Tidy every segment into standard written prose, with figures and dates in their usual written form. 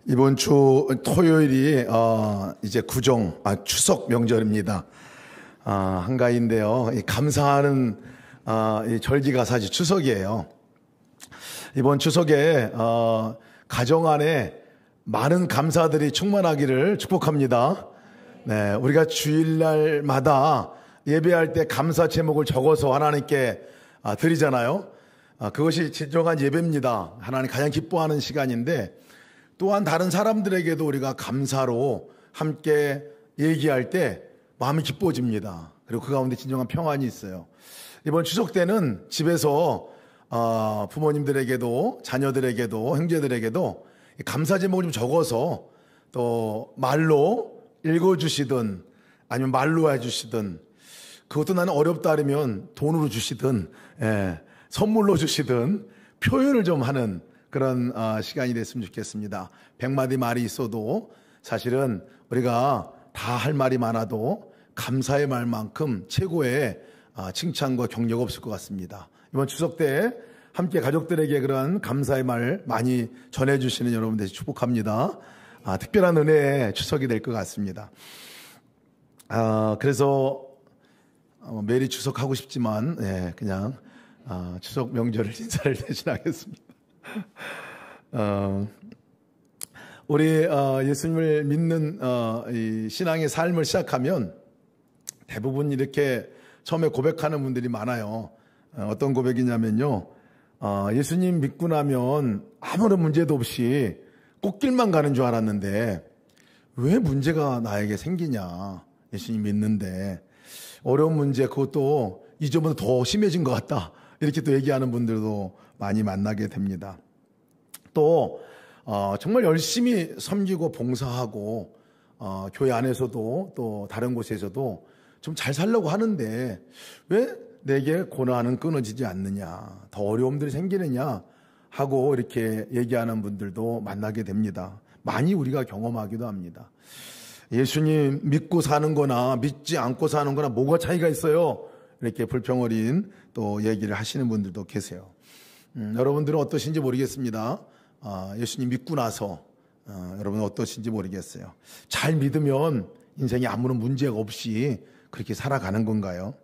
이번 주 토요일이 이제 추석 명절입니다. 한가위인데요. 감사하는 이 절기가 사실 추석이에요. 이번 추석에 가정 안에 많은 감사들이 충만하기를 축복합니다. 네, 우리가 주일날마다 예배할 때 감사 제목을 적어서 하나님께 드리잖아요. 그것이 진정한 예배입니다. 하나님 가장 기뻐하는 시간인데, 또한 다른 사람들에게도 우리가 감사로 함께 얘기할 때 마음이 기뻐집니다. 그리고 그 가운데 진정한 평안이 있어요. 이번 추석 때는 집에서 부모님들에게도 자녀들에게도 형제들에게도 감사 제목을 좀 적어서 또 말로 읽어주시든 아니면 말로 해주시든, 그것도 나는 어렵다 하면 돈으로 주시든 선물로 주시든 표현을 좀 하는 그런 시간이 됐으면 좋겠습니다. 100마디 말이 있어도 사실은 우리가 다 할 말이 많아도 감사의 말만큼 최고의 칭찬과 격려가 없을 것 같습니다. 이번 추석 때 함께 가족들에게 그런 감사의 말 많이 전해주시는 여러분 되시 축복합니다. 특별한 은혜의 추석이 될 것 같습니다. 그래서 메리 추석 하고 싶지만 그냥 추석 명절을 인사를 대신하겠습니다. 우리 예수님을 믿는 이 신앙의 삶을 시작하면 대부분 이렇게 처음에 고백하는 분들이 많아요. 어떤 고백이냐면요, 예수님 믿고 나면 아무런 문제도 없이 꽃길만 가는 줄 알았는데 왜 문제가 나에게 생기냐, 예수님 믿는데 어려운 문제, 그것도 이전보다 더 심해진 것 같다, 이렇게 또 얘기하는 분들도 많이 만나게 됩니다. 또 정말 열심히 섬기고 봉사하고 교회 안에서도 또 다른 곳에서도 좀 잘 살려고 하는데 왜 내게 고난은 끊어지지 않느냐, 더 어려움들이 생기느냐 하고 이렇게 얘기하는 분들도 만나게 됩니다. 많이 우리가 경험하기도 합니다. 예수님 믿고 사는 거나 믿지 않고 사는 거나 뭐가 차이가 있어요? 이렇게 불평어린 또 얘기를 하시는 분들도 계세요. 여러분들은 어떠신지 모르겠습니다. 예수님 믿고 나서 여러분 어떠신지 모르겠어요. 잘 믿으면 인생에 아무런 문제가 없이 그렇게 살아가는 건가요?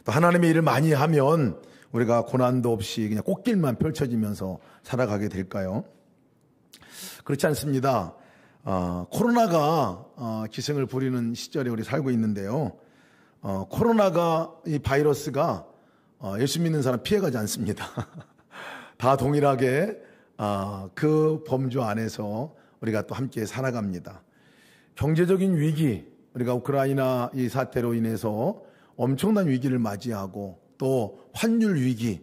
또 하나님의 일을 많이 하면 우리가 고난도 없이 그냥 꽃길만 펼쳐지면서 살아가게 될까요? 그렇지 않습니다. 코로나가 기승을 부리는 시절에 우리 살고 있는데요. 코로나가, 이 바이러스가 예수 믿는 사람 피해가지 않습니다. 다 동일하게 그 범주 안에서 우리가 또 함께 살아갑니다. 경제적인 위기, 우리가 우크라이나 이 사태로 인해서 엄청난 위기를 맞이하고 또 환율 위기,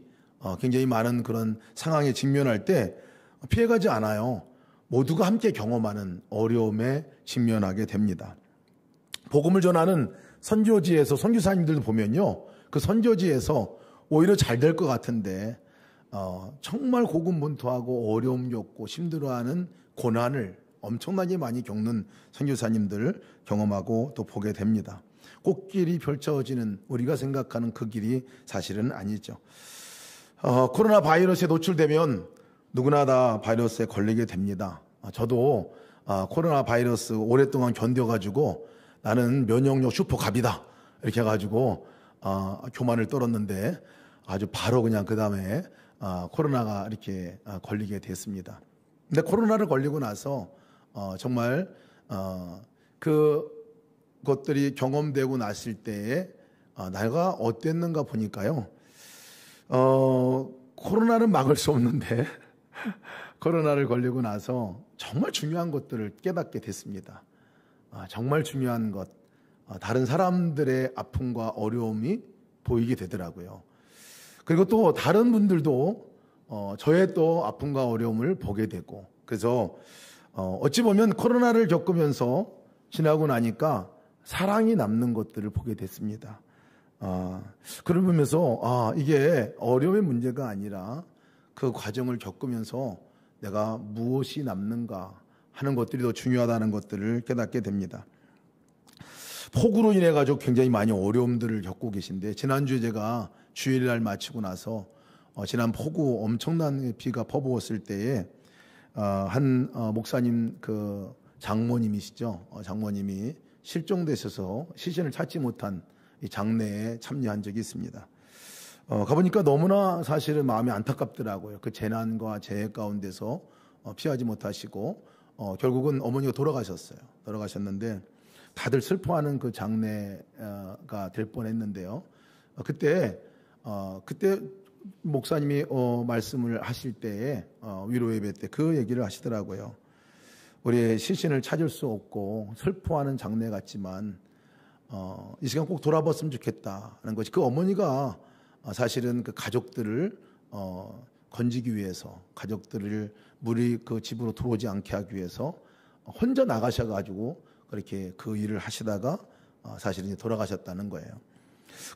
굉장히 많은 그런 상황에 직면할 때 피해가지 않아요. 모두가 함께 경험하는 어려움에 직면하게 됩니다. 복음을 전하는 선교지에서 선교사님들도 보면요, 그 선교지에서 오히려 잘 될 것 같은데 정말 고군분투하고 어려움 겪고 힘들어하는 고난을 엄청나게 많이 겪는 선교사님들 경험하고 또 보게 됩니다. 꽃길이 펼쳐지는 우리가 생각하는 그 길이 사실은 아니죠. 코로나 바이러스에 노출되면 누구나 다 바이러스에 걸리게 됩니다. 저도 코로나 바이러스 오랫동안 견뎌가지고 나는 면역력 슈퍼갑이다 이렇게 해가지고 교만을 떨었는데 아주 바로 그냥 그 다음에 코로나가 이렇게 걸리게 됐습니다. 근데 코로나를 걸리고 나서 정말 그것들이 경험되고 났을 때에 내가 어땠는가 보니까요, 코로나는 막을 수 없는데 코로나를 걸리고 나서 정말 중요한 것들을 깨닫게 됐습니다. 정말 중요한 것, 다른 사람들의 아픔과 어려움이 보이게 되더라고요. 그리고 또 다른 분들도 저의 또 아픔과 어려움을 보게 되고, 그래서 어찌 보면 코로나를 겪으면서 지나고 나니까 사랑이 남는 것들을 보게 됐습니다. 그러면서 이게 어려움의 문제가 아니라 그 과정을 겪으면서 내가 무엇이 남는가 하는 것들이 더 중요하다는 것들을 깨닫게 됩니다. 폭우로 인해 가지고 굉장히 많이 어려움들을 겪고 계신데, 지난주에 제가 주일날 마치고 나서 지난 폭우 엄청난 비가 퍼부었을 때에 한 목사님 그 장모님이시죠. 장모님이 실종되셔서 시신을 찾지 못한 이 장례에 참여한 적이 있습니다. 가보니까 너무나 사실은 마음이 안타깝더라고요. 그 재난과 재해 가운데서 피하지 못하시고 결국은 어머니가 돌아가셨어요. 돌아가셨는데 다들 슬퍼하는 그 장례가 될 뻔했는데요. 그때 목사님이 말씀을 하실 때에 위로 예배 때 그 얘기를 하시더라고요. 우리의 시신을 찾을 수 없고 슬퍼하는 장례 같지만 이 시간 꼭 돌아봤으면 좋겠다는 것이, 그 어머니가 사실은 그 가족들을 건지기 위해서, 가족들을 물이 그 집으로 들어오지 않게 하기 위해서 혼자 나가셔가지고 그렇게 그 일을 하시다가 사실은 돌아가셨다는 거예요.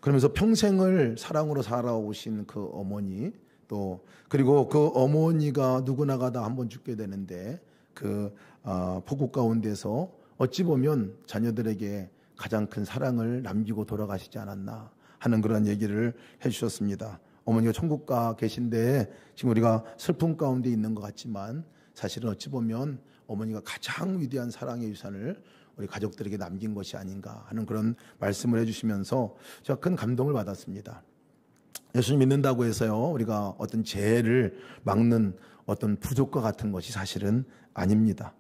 그러면서 평생을 사랑으로 살아오신 그 어머니, 또 그리고 그 어머니가 누구나가 다 한 번 죽게 되는데 그 폭우 가운데서 어찌 보면 자녀들에게 가장 큰 사랑을 남기고 돌아가시지 않았나 하는 그런 얘기를 해주셨습니다. 어머니가 천국 가 계신데 지금 우리가 슬픔 가운데 있는 것 같지만 사실은 어찌 보면 어머니가 가장 위대한 사랑의 유산을 우리 가족들에게 남긴 것이 아닌가 하는 그런 말씀을 해주시면서 제가 큰 감동을 받았습니다. 예수님 믿는다고 해서요, 우리가 어떤 재해를 막는 어떤 부족과 같은 것이 사실은 아닙니다.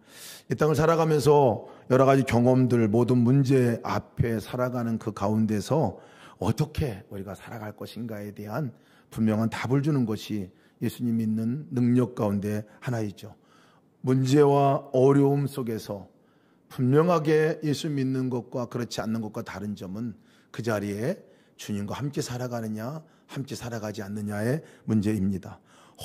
이 땅을 살아가면서 여러 가지 경험들, 모든 문제 앞에 살아가는 그 가운데서 어떻게 우리가 살아갈 것인가에 대한 분명한 답을 주는 것이 예수님 믿는 능력 가운데 하나이죠. 문제와 어려움 속에서 분명하게 예수 믿는 것과 그렇지 않는 것과 다른 점은 그 자리에 주님과 함께 살아가느냐, 함께 살아가지 않느냐의 문제입니다.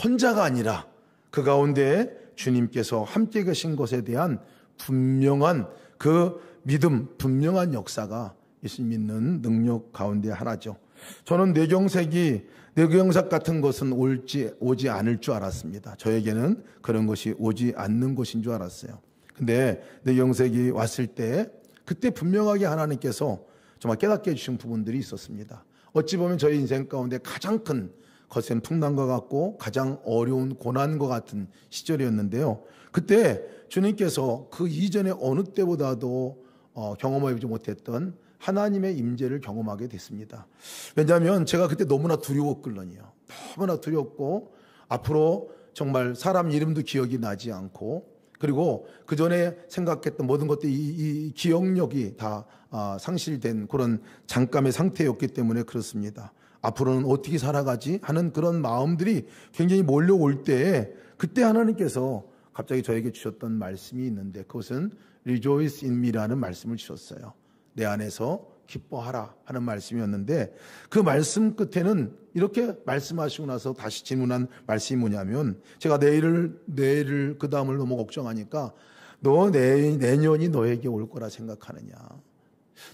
혼자가 아니라 그 가운데 주님께서 함께 계신 것에 대한 분명한 그 믿음, 분명한 역사가 예수 믿는 능력 가운데 하나죠. 저는 뇌경색 같은 것은 오지 않을 줄 알았습니다. 저에게는 그런 것이 오지 않는 것인 줄 알았어요. 근데 뇌경색이 왔을 때 그때 분명하게 하나님께서 정말 깨닫게 해주신 부분들이 있었습니다. 어찌 보면 저희 인생 가운데 가장 큰 거센 풍랑과 같고 가장 어려운 고난과 같은 시절이었는데요. 그때 주님께서 그 이전에 어느 때보다도 경험하지 못했던 하나님의 임재를 경험하게 됐습니다. 왜냐하면 제가 그때 너무나 두려웠거든요. 너무나 두렵고 앞으로 정말 사람 이름도 기억이 나지 않고, 그리고 그 전에 생각했던 모든 것들이 이 기억력이 다 상실된 그런 잠깐의 상태였기 때문에 그렇습니다. 앞으로는 어떻게 살아가지 하는 그런 마음들이 굉장히 몰려올 때에 그때 하나님께서 갑자기 저에게 주셨던 말씀이 있는데, 그것은 Rejoice in me라는 말씀을 주셨어요. 내 안에서 기뻐하라 하는 말씀이었는데, 그 말씀 끝에는 이렇게 말씀하시고 나서 다시 질문한 말씀이 뭐냐면, 제가 내일을 그 다음을 너무 걱정하니까 너 내년이 너에게 올 거라 생각하느냐,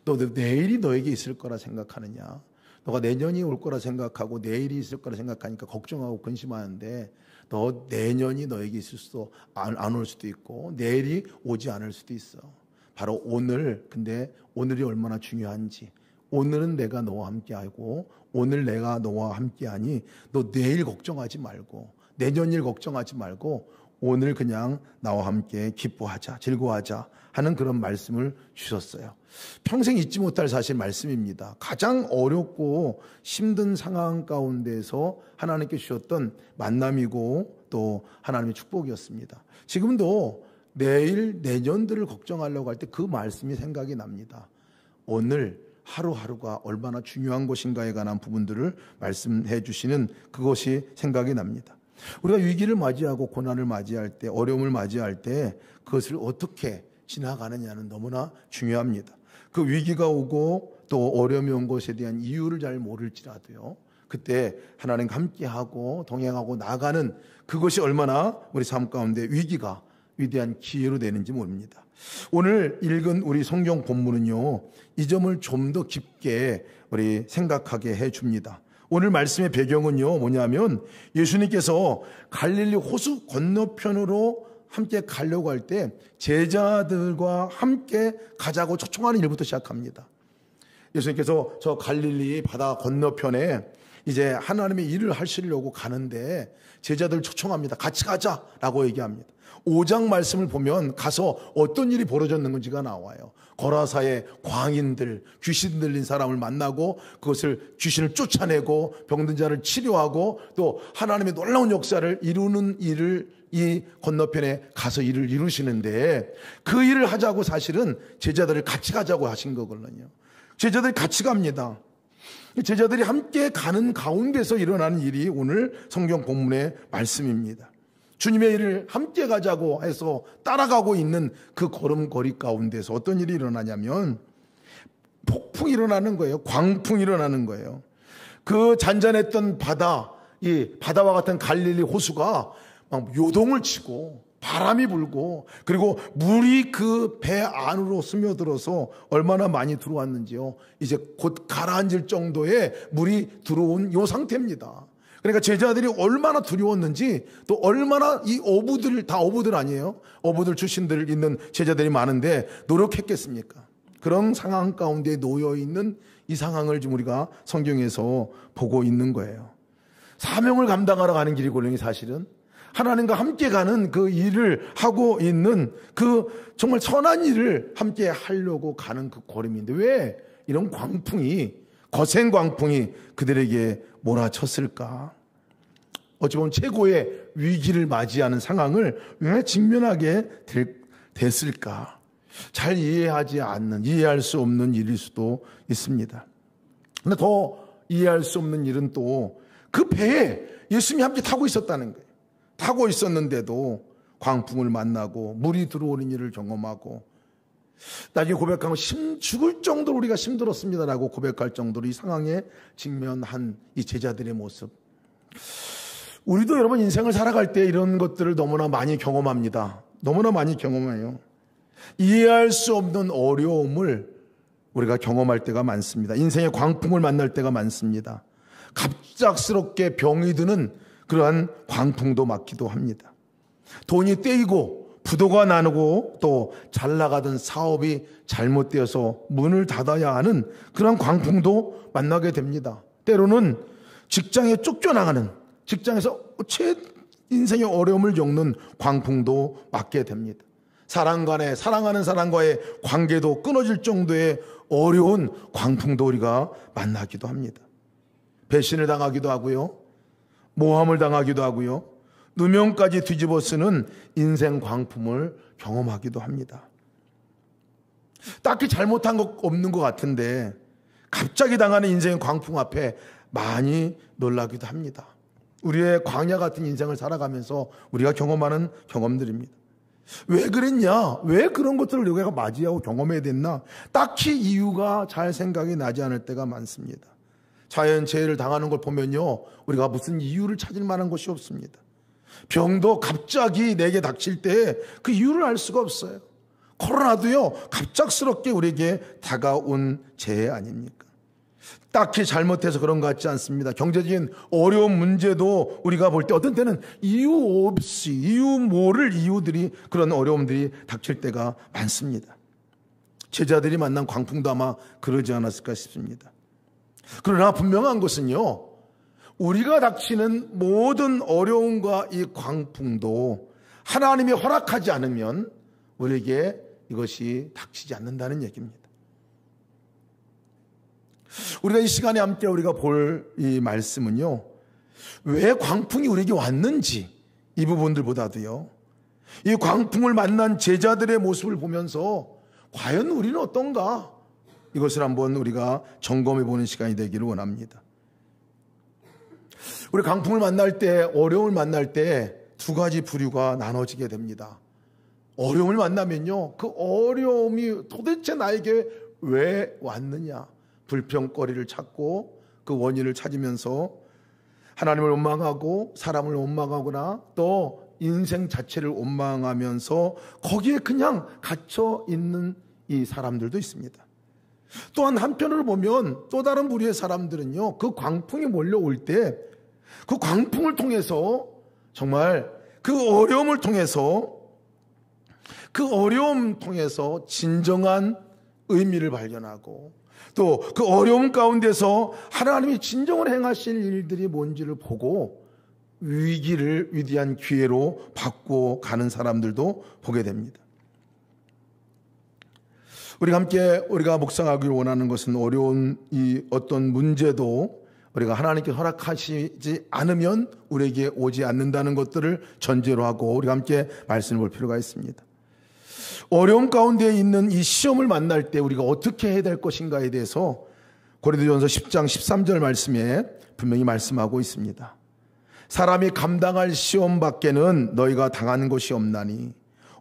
너 내일이 너에게 있을 거라 생각하느냐, 너가 내년이 올 거라 생각하고 내일이 있을 거라 생각하니까 걱정하고 근심하는데, 너 내년이 너에게 있을 수도 안 올 수도 있고 내일이 오지 않을 수도 있어. 바로 오늘, 근데 오늘이 얼마나 중요한지, 오늘은 내가 너와 함께하고 오늘 내가 너와 함께하니 너 내일 걱정하지 말고 내년 일 걱정하지 말고 오늘 그냥 나와 함께 기뻐하자, 즐거워하자 하는 그런 말씀을 주셨어요. 평생 잊지 못할 사실 말씀입니다. 가장 어렵고 힘든 상황 가운데서 하나님께 주셨던 만남이고 또 하나님의 축복이었습니다. 지금도 내일, 내년들을 걱정하려고 할 때 그 말씀이 생각이 납니다. 오늘 하루하루가 얼마나 중요한 것인가에 관한 부분들을 말씀해 주시는 그것이 생각이 납니다. 우리가 위기를 맞이하고 고난을 맞이할 때, 어려움을 맞이할 때 그것을 어떻게 지나가느냐는 너무나 중요합니다. 그 위기가 오고 또 어려움이 온 것에 대한 이유를 잘 모를지라도요, 그때 하나님과 함께하고 동행하고 나가는 그것이 얼마나 우리 삶 가운데 위기가 위대한 기회로 되는지 모릅니다. 오늘 읽은 우리 성경 본문은요, 이 점을 좀 더 깊게 우리 생각하게 해줍니다. 오늘 말씀의 배경은요 뭐냐면, 예수님께서 갈릴리 호수 건너편으로 함께 가려고 할 때 제자들과 함께 가자고 초청하는 일부터 시작합니다. 예수님께서 저 갈릴리 바다 건너편에 이제 하나님의 일을 하시려고 가는데 제자들을 초청합니다. 같이 가자라고 얘기합니다. 5장 말씀을 보면 가서 어떤 일이 벌어졌는지가 나와요. 거라사의 광인들, 귀신 들린 사람을 만나고 그것을 귀신을 쫓아내고 병든 자를 치료하고 또 하나님의 놀라운 역사를 이루는 일을 이 건너편에 가서 일을 이루시는데 그 일을 하자고 사실은 제자들을 같이 가자고 하신 거거든요. 제자들이 같이 갑니다. 제자들이 함께 가는 가운데서 일어나는 일이 오늘 성경 본문의 말씀입니다. 주님의 일을 함께 가자고 해서 따라가고 있는 그 걸음걸이 가운데서 어떤 일이 일어나냐면 폭풍이 일어나는 거예요. 광풍이 일어나는 거예요. 그 잔잔했던 바다, 이 바다와 같은 갈릴리 호수가 막 요동을 치고 바람이 불고 그리고 물이 그 배 안으로 스며들어서 얼마나 많이 들어왔는지요. 이제 곧 가라앉을 정도의 물이 들어온 요 상태입니다. 그러니까 제자들이 얼마나 두려웠는지 또 얼마나 이 어부들, 다 어부들 아니에요? 어부들 출신들 있는 제자들이 많은데 노력했겠습니까? 그런 상황 가운데 놓여 있는 이 상황을 지금 우리가 성경에서 보고 있는 거예요. 사명을 감당하러 가는 길이거든요, 사실은. 하나님과 함께 가는 그 일을 하고 있는 그 정말 선한 일을 함께 하려고 가는 그 걸음인데 왜 이런 광풍이, 거센 광풍이 그들에게 몰아쳤을까? 어찌 보면 최고의 위기를 맞이하는 상황을 왜 직면하게 됐을까? 잘 이해할 수 없는 일일 수도 있습니다. 근데 더 이해할 수 없는 일은 또 그 배에 예수님이 함께 타고 있었다는 거예요. 타고 있었는데도 광풍을 만나고 물이 들어오는 일을 경험하고 나중에 고백하면 죽을 정도로 우리가 힘들었습니다라고 고백할 정도로 이 상황에 직면한 이 제자들의 모습. 우리도 여러분 인생을 살아갈 때 이런 것들을 너무나 많이 경험합니다. 너무나 많이 경험해요. 이해할 수 없는 어려움을 우리가 경험할 때가 많습니다. 인생의 광풍을 만날 때가 많습니다. 갑작스럽게 병이 드는 그러한 광풍도 맞기도 합니다. 돈이 떼이고 부도가 나누고 또 잘 나가던 사업이 잘못되어서 문을 닫아야 하는 그런 광풍도 만나게 됩니다. 때로는 직장에 쫓겨나가는, 직장에서 인생의 어려움을 겪는 광풍도 맞게 됩니다. 사랑하는 사람과의 관계도 끊어질 정도의 어려운 광풍도 우리가 만나기도 합니다. 배신을 당하기도 하고요. 모함을 당하기도 하고요. 누명까지 뒤집어 쓰는 인생 광풍을 경험하기도 합니다. 딱히 잘못한 것 없는 것 같은데 갑자기 당하는 인생의 광풍 앞에 많이 놀라기도 합니다. 우리의 광야 같은 인생을 살아가면서 우리가 경험하는 경험들입니다. 왜 그랬냐? 왜 그런 것들을 우리가 맞이하고 경험해야 됐나? 딱히 이유가 잘 생각이 나지 않을 때가 많습니다. 자연재해를 당하는 걸 보면요, 우리가 무슨 이유를 찾을 만한 것이 없습니다. 병도 갑자기 내게 닥칠 때 그 이유를 알 수가 없어요. 코로나도요, 갑작스럽게 우리에게 다가온 재해 아닙니까? 딱히 잘못해서 그런 것 같지 않습니다. 경제적인 어려운 문제도 우리가 볼 때 어떤 때는 이유 없이, 이유 모를 이유들이, 그런 어려움들이 닥칠 때가 많습니다. 제자들이 만난 광풍도 아마 그러지 않았을까 싶습니다. 그러나 분명한 것은요, 우리가 닥치는 모든 어려움과 이 광풍도 하나님이 허락하지 않으면 우리에게 이것이 닥치지 않는다는 얘기입니다. 우리가 이 시간에 함께 우리가 볼 이 말씀은요, 왜 광풍이 우리에게 왔는지 이 부분들보다도요, 이 광풍을 만난 제자들의 모습을 보면서 과연 우리는 어떤가? 이것을 한번 우리가 점검해 보는 시간이 되기를 원합니다. 우리 광풍을 만날 때, 어려움을 만날 때 두 가지 부류가 나눠지게 됩니다. 어려움을 만나면요, 그 어려움이 도대체 나에게 왜 왔느냐, 불평거리를 찾고 그 원인을 찾으면서 하나님을 원망하고 사람을 원망하거나 또 인생 자체를 원망하면서 거기에 그냥 갇혀 있는 이 사람들도 있습니다. 또한 한편으로 보면 또 다른 부류의 사람들은요, 그 광풍이 몰려올 때 그 광풍을 통해서 정말 그 어려움을 통해서 진정한 의미를 발견하고 또 그 어려움 가운데서 하나님이 진정으로 행하실 일들이 뭔지를 보고 위기를 위대한 기회로 바꾸어 가는 사람들도 보게 됩니다. 우리가 함께 우리가 묵상하기를 원하는 것은 어려운 이 어떤 문제도 우리가 하나님께 허락하시지 않으면 우리에게 오지 않는다는 것들을 전제로 하고 우리가 함께 말씀을 볼 필요가 있습니다. 어려움 가운데 있는 이 시험을 만날 때 우리가 어떻게 해야 될 것인가에 대해서 고린도전서 10장 13절 말씀에 분명히 말씀하고 있습니다. 사람이 감당할 시험 밖에는 너희가 당하는 것이 없나니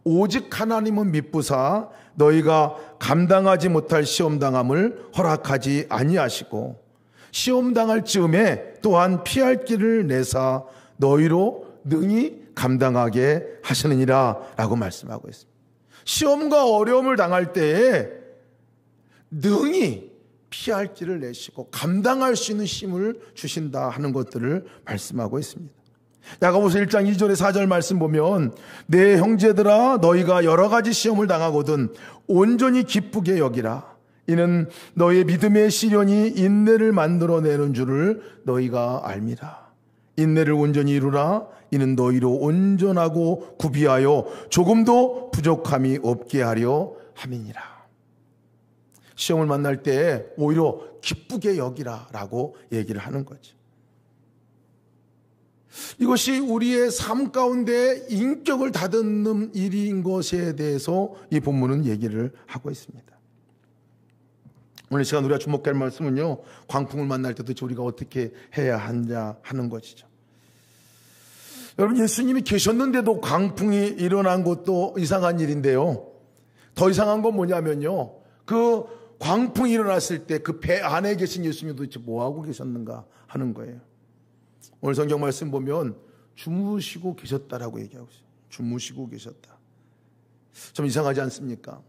오직 하나님은 미쁘사 너희가 감당하지 못할 시험 당함을 허락하지 아니하시고 시험 당할 즈음에 또한 피할 길을 내사 너희로 능히 감당하게 하시느니라 라고 말씀하고 있습니다. 시험과 어려움을 당할 때에 능히 피할 길을 내시고 감당할 수 있는 힘을 주신다 하는 것들을 말씀하고 있습니다. 야고보서 1장 2절에 4절 말씀 보면 내 형제들아 너희가 여러 가지 시험을 당하거든 온전히 기쁘게 여기라. 이는 너희의 믿음의 시련이 인내를 만들어내는 줄을 너희가 알미라. 인내를 온전히 이루라. 이는 너희로 온전하고 구비하여 조금도 부족함이 없게 하려 함이니라. 시험을 만날 때 오히려 기쁘게 여기라 라고 얘기를 하는 거죠. 이것이 우리의 삶 가운데 인격을 다듬는 일인 것에 대해서 이 본문은 얘기를 하고 있습니다. 오늘 시간 우리가 주목할 말씀은요, 광풍을 만날 때 도대체 우리가 어떻게 해야 하냐 하는 것이죠. 여러분, 예수님이 계셨는데도 광풍이 일어난 것도 이상한 일인데요. 더 이상한 건 뭐냐면요, 그 광풍이 일어났을 때 그 배 안에 계신 예수님이 도대체 뭐하고 계셨는가 하는 거예요. 오늘 성경 말씀 보면 주무시고 계셨다라고 얘기하고 있어요. 주무시고 계셨다. 좀 이상하지 않습니까?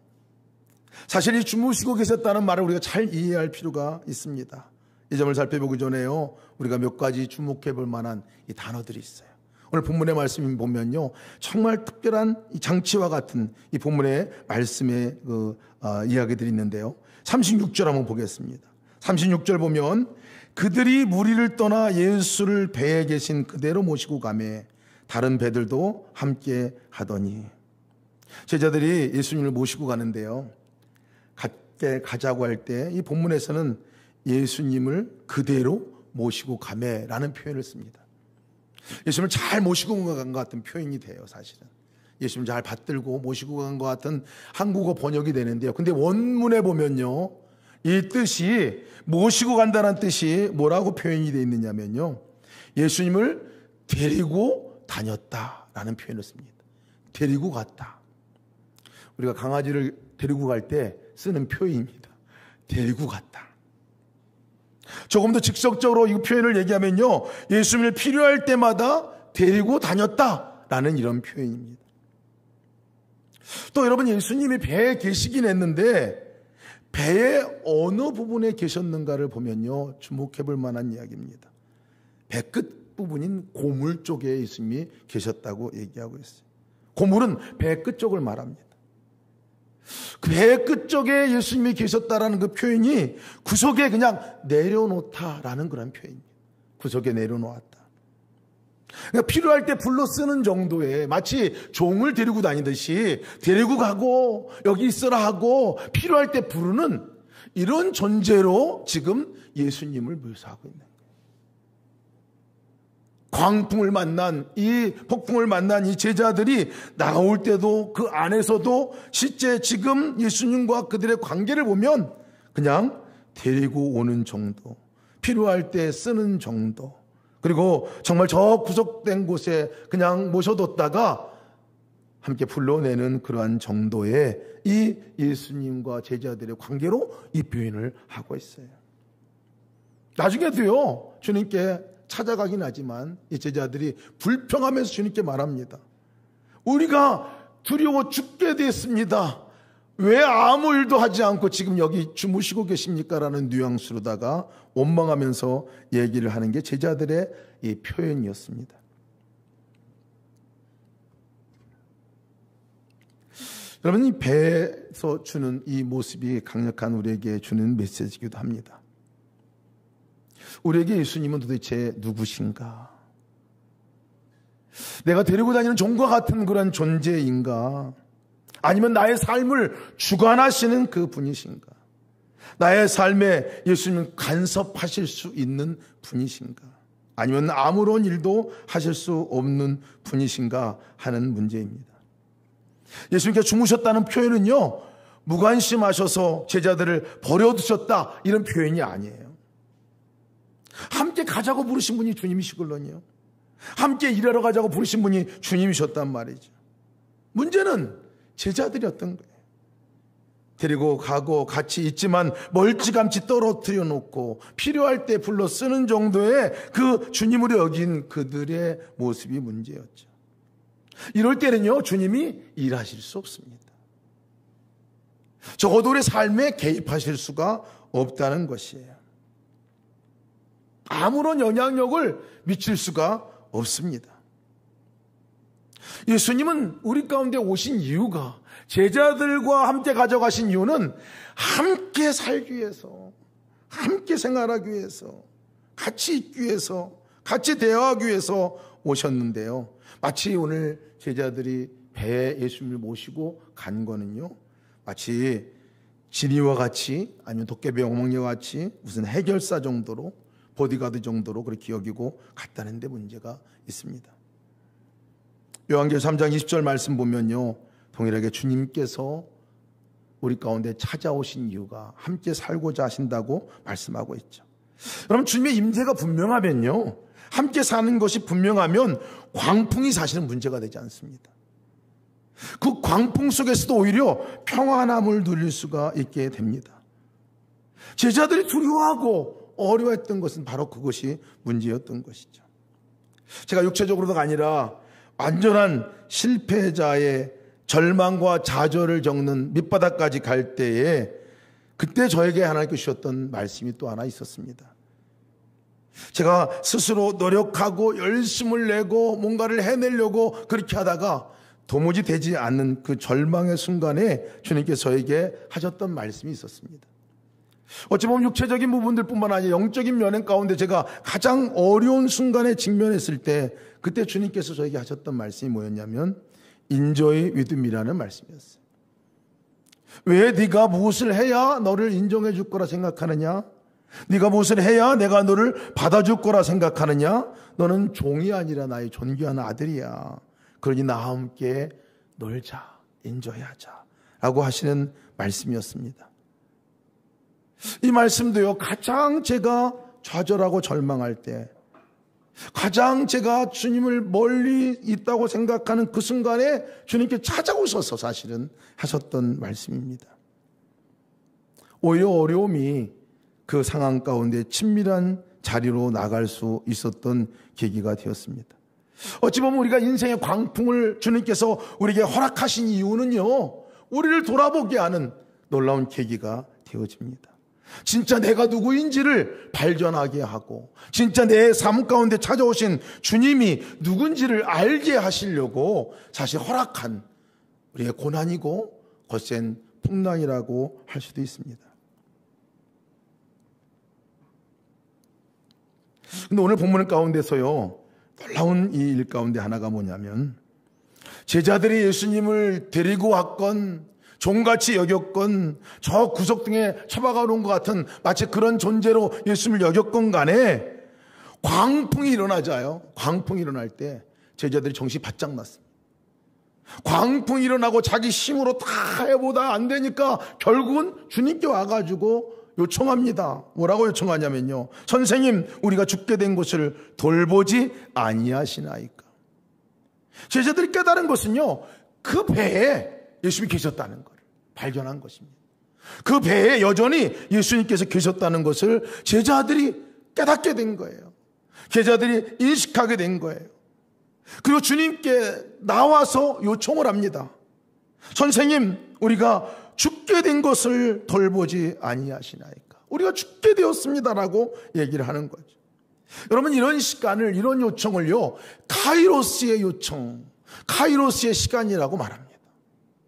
사실 이 주무시고 계셨다는 말을 우리가 잘 이해할 필요가 있습니다. 이 점을 살펴보기 전에요, 우리가 몇 가지 주목해 볼 만한 이 단어들이 있어요. 오늘 본문의 말씀 보면요, 정말 특별한 이 장치와 같은 이 본문의 말씀의 이야기들이 있는데요. 36절 한번 보겠습니다. 36절 보면 그들이 무리를 떠나 예수를 배에 계신 그대로 모시고 가매 다른 배들도 함께 하더니. 제자들이 예수님을 모시고 가는데요, 가자고 할 때 이 본문에서는 예수님을 그대로 모시고 가매라는 표현을 씁니다. 예수님을 잘 모시고 간 것 같은 표현이 돼요. 사실은 예수님 잘 받들고 모시고 간 것 같은 한국어 번역이 되는데요, 근데 원문에 보면요, 이 뜻이 모시고 간다는 뜻이 뭐라고 표현이 되어 있느냐면요, 예수님을 데리고 다녔다라는 표현을 씁니다. 데리고 갔다. 우리가 강아지를 데리고 갈 때 쓰는 표현입니다. 데리고 갔다. 조금 더 직접적으로 이 표현을 얘기하면요, 예수님을 필요할 때마다 데리고 다녔다라는 이런 표현입니다. 또 여러분, 예수님이 배에 계시긴 했는데 배의 어느 부분에 계셨는가를 보면요, 주목해 볼 만한 이야기입니다. 배 끝 부분인 고물 쪽에 예수님이 계셨다고 얘기하고 있어요. 고물은 배 끝 쪽을 말합니다. 그 배 끝쪽에 예수님이 계셨다라는 그 표현이 구석에 그냥 내려놓다라는 그런 표현입니다. 구석에 내려놓았다. 그러니까 필요할 때 불러 쓰는 정도의, 마치 종을 데리고 다니듯이 데리고 가고 여기 있어라 하고 필요할 때 부르는 이런 존재로 지금 예수님을 묘사하고 있는 거예요. 광풍을 만난 이 폭풍을 만난 이 제자들이 나올 때도 그 안에서도 실제 지금 예수님과 그들의 관계를 보면 그냥 데리고 오는 정도, 필요할 때 쓰는 정도, 그리고 정말 저 구석된 곳에 그냥 모셔뒀다가 함께 불러내는 그러한 정도의 이 예수님과 제자들의 관계로 이 표현을 하고 있어요. 나중에도요, 주님께 찾아가긴 하지만 이 제자들이 불평하면서 주님께 말합니다. 우리가 두려워 죽게 됐습니다. 왜 아무 일도 하지 않고 지금 여기 주무시고 계십니까? 라는 뉘앙스로다가 원망하면서 얘기를 하는 게 제자들의 이 표현이었습니다. 여러분, 이 배에서 주는 이 모습이 강력한 우리에게 주는 메시지이기도 합니다. 우리에게 예수님은 도대체 누구신가? 내가 데리고 다니는 종과 같은 그런 존재인가? 아니면 나의 삶을 주관하시는 그 분이신가? 나의 삶에 예수님은 간섭하실 수 있는 분이신가? 아니면 아무런 일도 하실 수 없는 분이신가 하는 문제입니다. 예수님께서 죽으셨다는 표현은요, 무관심하셔서 제자들을 버려두셨다 이런 표현이 아니에요. 함께 가자고 부르신 분이 주님이시걸로요. 함께 일하러 가자고 부르신 분이 주님이셨단 말이죠. 문제는 제자들이었던 거예요. 데리고 가고 같이 있지만 멀찌감치 떨어뜨려 놓고 필요할 때 불러 쓰는 정도의 그 주님으로 여긴 그들의 모습이 문제였죠. 이럴 때는요, 주님이 일하실 수 없습니다. 적어도 우리 삶에 개입하실 수가 없다는 것이에요. 아무런 영향력을 미칠 수가 없습니다. 예수님은 우리 가운데 오신 이유가, 제자들과 함께 가져가신 이유는 함께 살기 위해서, 함께 생활하기 위해서, 같이 있기 위해서, 같이 대화하기 위해서 오셨는데요. 마치 오늘 제자들이 배에 예수님을 모시고 간 거는요, 마치 진이와 같이, 아니면 도깨비 엉망이와 같이 무슨 해결사 정도로, 보디가드 정도로 그렇게 여기고 갔다는 데 문제가 있습니다. 요한계시록 3장 20절 말씀 보면요, 동일하게 주님께서 우리 가운데 찾아오신 이유가 함께 살고자 하신다고 말씀하고 있죠. 여러분, 주님의 임재가 분명하면요, 함께 사는 것이 분명하면 광풍이 사실은 문제가 되지 않습니다. 그 광풍 속에서도 오히려 평안함을 누릴 수가 있게 됩니다. 제자들이 두려워하고 어려워했던 것은 바로 그것이 문제였던 것이죠. 제가 육체적으로가 아니라 완전한 실패자의 절망과 좌절을 적는 밑바닥까지 갈 때에, 그때 저에게 하나님께 주셨던 말씀이 또 하나 있었습니다. 제가 스스로 노력하고 열심을 내고 뭔가를 해내려고 그렇게 하다가 도무지 되지 않는 그 절망의 순간에 주님께서 저에게 하셨던 말씀이 있었습니다. 어찌 보면 육체적인 부분들 뿐만 아니라 영적인 면행 가운데 제가 가장 어려운 순간에 직면했을 때, 그때 주님께서 저에게 하셨던 말씀이 뭐였냐면 인저의 믿음이라는 말씀이었어요. 왜 네가 무엇을 해야 너를 인정해 줄 거라 생각하느냐? 네가 무엇을 해야 내가 너를 받아줄 거라 생각하느냐? 너는 종이 아니라 나의 존귀한 아들이야. 그러니 나와 함께 놀자, 인저해하자 라고 하시는 말씀이었습니다. 이 말씀도요, 가장 제가 좌절하고 절망할 때, 가장 제가 주님을 멀리 있다고 생각하는 그 순간에 주님께 찾아오셔서 사실은 하셨던 말씀입니다. 오히려 어려움이 그 상황 가운데 친밀한 자리로 나갈 수 있었던 계기가 되었습니다. 어찌 보면 우리가 인생의 광풍을 주님께서 우리에게 허락하신 이유는요, 우리를 돌아보게 하는 놀라운 계기가 되어집니다. 진짜 내가 누구인지를 발견하게 하고, 진짜 내 삶 가운데 찾아오신 주님이 누군지를 알게 하시려고 사실 허락한 우리의 고난이고 거센 풍랑이라고 할 수도 있습니다. 근데 오늘 본문 가운데서요, 놀라운 이 일 가운데 하나가 뭐냐면, 제자들이 예수님을 데리고 왔건 종같이 여겼건 저 구석등에 처박아 놓은 것 같은 마치 그런 존재로 예수님을 여겼건 간에 광풍이 일어나자요. 광풍이 일어날 때 제자들이 정신이 바짝 났습니다. 광풍이 일어나고 자기 힘으로 다 해보다 안 되니까 결국은 주님께 와가지고 요청합니다. 뭐라고 요청하냐면요, 선생님, 우리가 죽게 된 것을 돌보지 아니하시나이까. 제자들이 깨달은 것은요, 그 배에 예수님이 계셨다는 걸 발견한 것입니다. 그 배에 여전히 예수님께서 계셨다는 것을 제자들이 깨닫게 된 거예요. 제자들이 인식하게 된 거예요. 그리고 주님께 나와서 요청을 합니다. 선생님, 우리가 죽게 된 것을 돌보지 아니하시나이까. 우리가 죽게 되었습니다라고 얘기를 하는 거죠. 여러분, 이런 시간을, 이런 요청을요, 카이로스의 요청, 카이로스의 시간이라고 말합니다.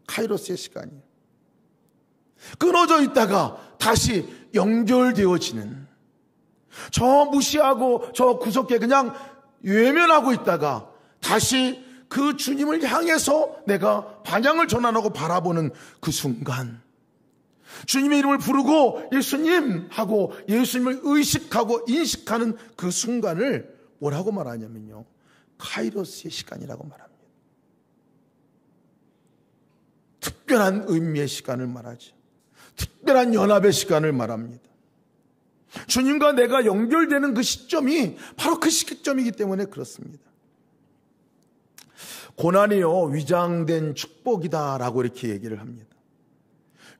카이로스의 시간이에요. 끊어져 있다가 다시 연결되어지는, 저 무시하고 저 구석에 그냥 외면하고 있다가 다시 그 주님을 향해서 내가 방향을 전환하고 바라보는 그 순간, 주님의 이름을 부르고 예수님 하고 예수님을 의식하고 인식하는 그 순간을 뭐라고 말하냐면요, 카이로스의 시간이라고 말합니다. 특별한 의미의 시간을 말하죠. 특별한 연합의 시간을 말합니다. 주님과 내가 연결되는 그 시점이 바로 그 시점이기 때문에 그렇습니다. 고난이요, 위장된 축복이다라고 이렇게 얘기를 합니다.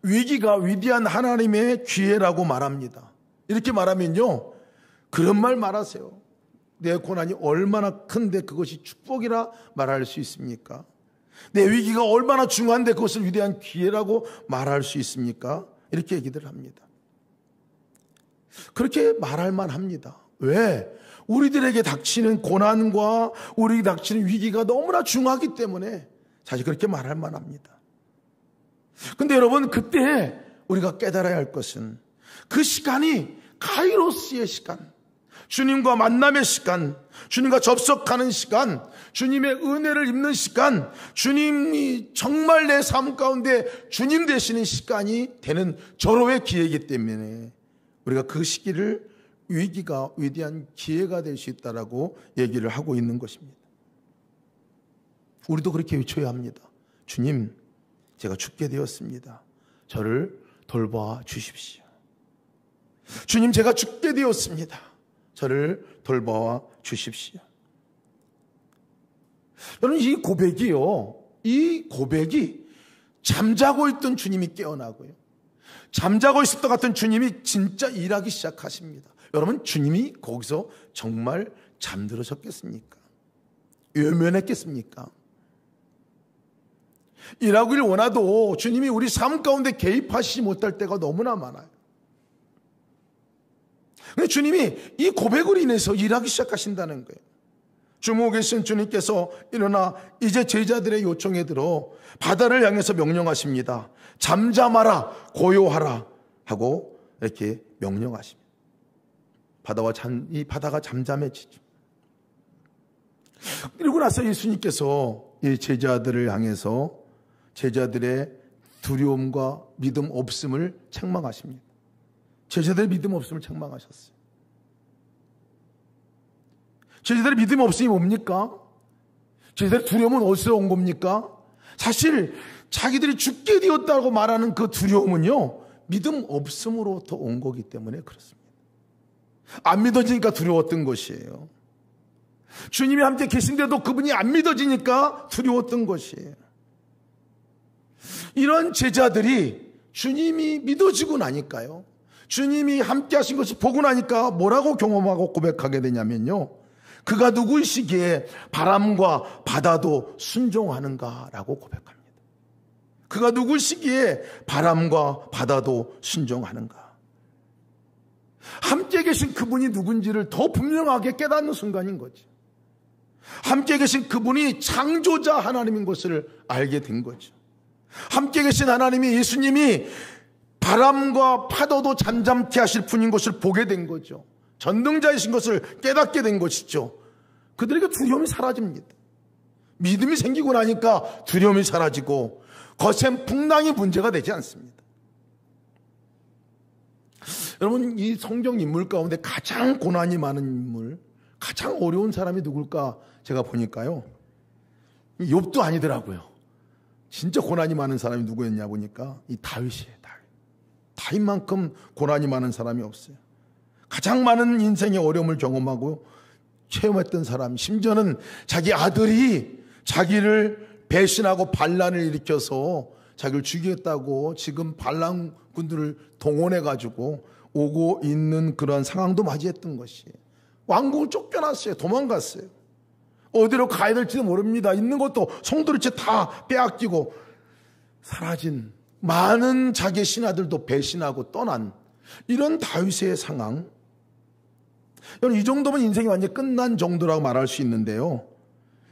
위기가 위대한 하나님의 기회라고 말합니다. 이렇게 말하면요, 그런 말 말하세요. 내 고난이 얼마나 큰데 그것이 축복이라 말할 수 있습니까? 내 위기가 얼마나 중요한데 그것을 위대한 기회라고 말할 수 있습니까? 이렇게 얘기들 합니다. 그렇게 말할 만합니다. 왜? 우리들에게 닥치는 고난과 우리에게 닥치는 위기가 너무나 중요하기 때문에 사실 그렇게 말할 만합니다. 근데 여러분, 그때 우리가 깨달아야 할 것은 그 시간이 카이로스의 시간, 주님과 만남의 시간, 주님과 접속하는 시간, 주님의 은혜를 입는 시간, 주님이 정말 내 삶 가운데 주님 되시는 시간이 되는 절호의 기회이기 때문에 우리가 그 시기를 위기가 위대한 기회가 될 수 있다라고 얘기를 하고 있는 것입니다. 우리도 그렇게 외쳐야 합니다. 주님, 제가 죽게 되었습니다. 저를 돌봐 주십시오. 주님, 제가 죽게 되었습니다. 저를 돌봐 주십시오. 여러분, 이 고백이 잠자고 있던 주님이 깨어나고요, 잠자고 있었던 같은 주님이 진짜 일하기 시작하십니다. 여러분, 주님이 거기서 정말 잠들으셨겠습니까? 외면했겠습니까? 일하기를 원하도 주님이 우리 삶 가운데 개입하시지 못할 때가 너무나 많아요. 근데 주님이 이 고백으로 인해서 일하기 시작하신다는 거예요. 주무에 계신 주님께서 일어나 이제 제자들의 요청에 들어 바다를 향해서 명령하십니다. 잠잠하라, 고요하라 하고 이렇게 명령하십니다. 이 바다가 잠잠해지죠. 그리고 나서 예수님께서 이 제자들을 향해서 제자들의 두려움과 믿음 없음을 책망하십니다. 제자들의 믿음 없음을 책망하셨어요. 제자들의 믿음 없음이 뭡니까? 제자들의 두려움은 어디서 온 겁니까? 사실 자기들이 죽게 되었다고 말하는 그 두려움은요, 믿음 없음으로부터 온 거기 때문에 그렇습니다. 안 믿어지니까 두려웠던 것이에요. 주님이 함께 계신데도 그분이 안 믿어지니까 두려웠던 것이에요. 이런 제자들이 주님이 믿어지고 나니까요, 주님이 함께 하신 것을 보고 나니까 뭐라고 경험하고 고백하게 되냐면요, 그가 누구이시기에 바람과 바다도 순종하는가라고 고백합니다. 그가 누구이시기에 바람과 바다도 순종하는가. 함께 계신 그분이 누군지를 더 분명하게 깨닫는 순간인 거죠. 함께 계신 그분이 창조자 하나님인 것을 알게 된 거죠. 함께 계신 하나님이, 예수님이 바람과 파도도 잠잠케 하실 분인 것을 보게 된 거죠. 전능자이신 것을 깨닫게 된 것이죠. 그들에게 두려움이 사라집니다. 믿음이 생기고 나니까 두려움이 사라지고 거센 풍랑이 문제가 되지 않습니다. 여러분, 이 성경 인물 가운데 가장 고난이 많은 인물, 가장 어려운 사람이 누굴까 제가 보니까요, 욥도 아니더라고요. 진짜 고난이 많은 사람이 누구였냐 보니까 이 다윗이에요. 다윗만큼 고난이 많은 사람이 없어요. 가장 많은 인생의 어려움을 경험하고 체험했던 사람, 심지어는 자기 아들이 자기를 배신하고 반란을 일으켜서 자기를 죽이겠다고 지금 반란군들을 동원해가지고 오고 있는 그런 상황도 맞이했던 것이에요. 왕궁을 쫓겨났어요. 도망갔어요. 어디로 가야 될지도 모릅니다. 있는 것도 성도리째 다 빼앗기고 사라진, 많은 자기 신하들도 배신하고 떠난 이런 다윗의 상황, 여러분, 이 정도면 인생이 완전히 끝난 정도라고 말할 수 있는데요,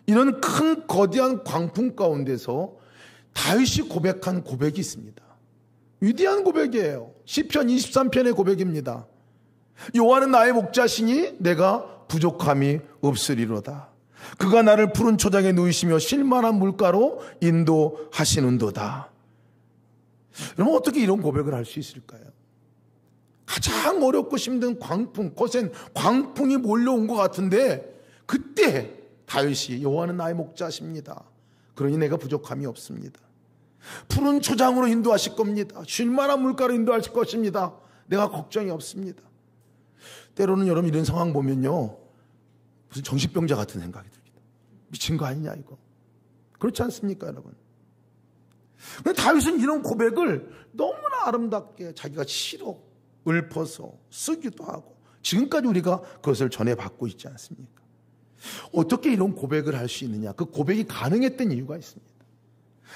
이런 큰 거대한 광풍 가운데서 다윗이 고백한 고백이 있습니다. 위대한 고백이에요. 시편 23편의 고백입니다. 여호와는 나의 목자시니 내가 부족함이 없으리로다. 그가 나를 푸른 초장에 누이시며 쉴만한 물가로 인도하시는도다. 여러분, 어떻게 이런 고백을 할 수 있을까요? 가장 어렵고 힘든 광풍, 거센 광풍이 몰려온 것 같은데 그때 다윗이 여호와는 나의 목자십니다. 그러니 내가 부족함이 없습니다. 푸른 초장으로 인도하실 겁니다. 쉴만한 물가로 인도하실 것입니다. 내가 걱정이 없습니다. 때로는 여러분 이런 상황 보면요, 무슨 정신병자 같은 생각이 듭니다. 미친 거 아니냐 이거. 그렇지 않습니까 여러분? 그런데 다윗은 이런 고백을 너무나 아름답게 자기가 시로 읊어서 쓰기도 하고 지금까지 우리가 그것을 전해받고 있지 않습니까? 어떻게 이런 고백을 할 수 있느냐? 그 고백이 가능했던 이유가 있습니다.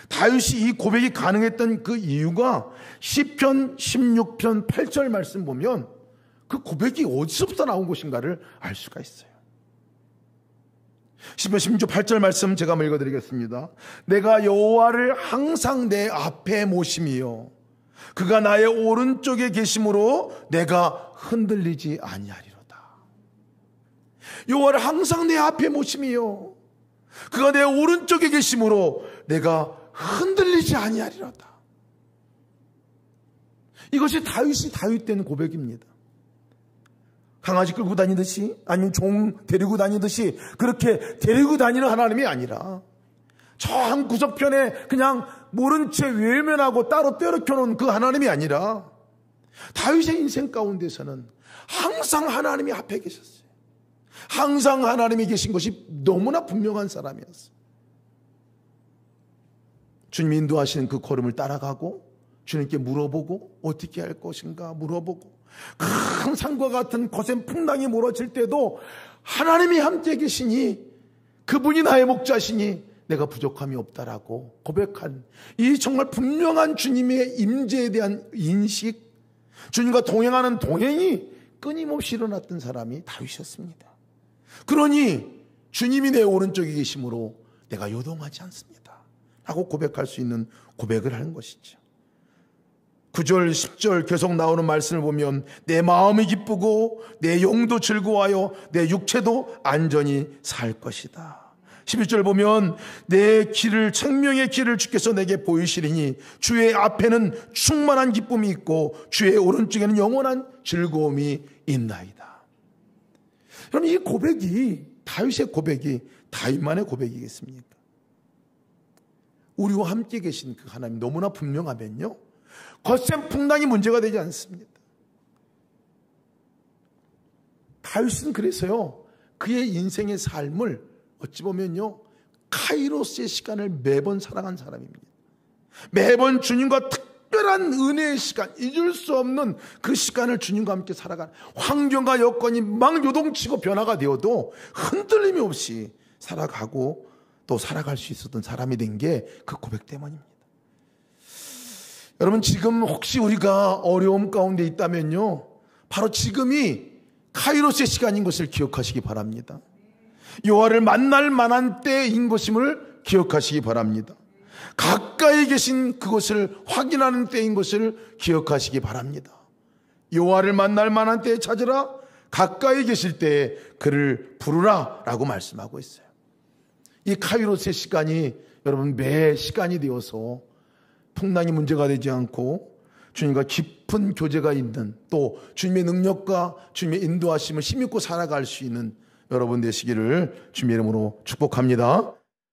다윗이 이 고백이 가능했던 그 이유가 시편 16편 8절 말씀 보면 그 고백이 어디서부터 나온 것인가를 알 수가 있어요. 시편 16편 8절 말씀 제가 한번 읽어드리겠습니다. 내가 여호와를 항상 내 앞에 모심이요 그가 나의 오른쪽에 계심으로 내가 흔들리지 아니하리로다. 여호와를 항상 내 앞에 모심이요 그가 내 오른쪽에 계심으로 내가 흔들리지 아니하리로다. 이것이 다윗이 다윗된 고백입니다. 강아지 끌고 다니듯이 아니면 종 데리고 다니듯이 그렇게 데리고 다니는 하나님이 아니라 저 한 구석편에 그냥 모른 채 외면하고 따로 때려켜놓은 그 하나님이 아니라 다윗의 인생 가운데서는 항상 하나님이 앞에 계셨어요. 항상 하나님이 계신 것이 너무나 분명한 사람이었어요. 주님이 인도하시는 그 걸음을 따라가고 주님께 물어보고 어떻게 할 것인가 물어보고 큰 산과 같은 거센 풍랑이 몰아칠 때도 하나님이 함께 계시니 그분이 나의 목자시니 내가 부족함이 없다라고 고백한 이 정말 분명한 주님의 임재에 대한 인식, 주님과 동행하는 동행이 끊임없이 일어났던 사람이 다윗이었습니다. 그러니 주님이 내 오른쪽에 계심으로 내가 요동하지 않습니다 라고 고백할 수 있는 고백을 하는 것이죠. 9절 10절 계속 나오는 말씀을 보면 내 마음이 기쁘고 내 영도 즐거워하여 내 육체도 안전히 살 것이다. 11절 보면 내 길을 생명의 길을 주께서 내게 보이시리니 주의 앞에는 충만한 기쁨이 있고 주의 오른쪽에는 영원한 즐거움이 있나이다. 그럼 이 고백이 다윗의 고백이 다윗만의 고백이겠습니까? 우리와 함께 계신 그 하나님 너무나 분명하면요 거센 풍랑이 문제가 되지 않습니다. 다윗은 그래서요 그의 인생의 삶을 어찌 보면요 카이로스의 시간을 매번 살아간 사람입니다. 매번 주님과 특별한 은혜의 시간, 잊을 수 없는 그 시간을 주님과 함께 살아간, 환경과 여건이 막 요동치고 변화가 되어도 흔들림이 없이 살아가고 또 살아갈 수 있었던 사람이 된 게 그 고백 때문입니다. 여러분 지금 혹시 우리가 어려움 가운데 있다면요 바로 지금이 카이로스의 시간인 것을 기억하시기 바랍니다. 여호와를 만날 만한 때인 것임을 기억하시기 바랍니다. 가까이 계신 그것을 확인하는 때인 것을 기억하시기 바랍니다. 여호와를 만날 만한 때에 찾으라, 가까이 계실 때에 그를 부르라 라고 말씀하고 있어요. 이 카이로스의 시간이 여러분 매 시간이 되어서 풍랑이 문제가 되지 않고 주님과 깊은 교제가 있는, 또 주님의 능력과 주님의 인도하심을 힘입고 살아갈 수 있는 여러분 되시기를 주님의 이름으로 축복합니다.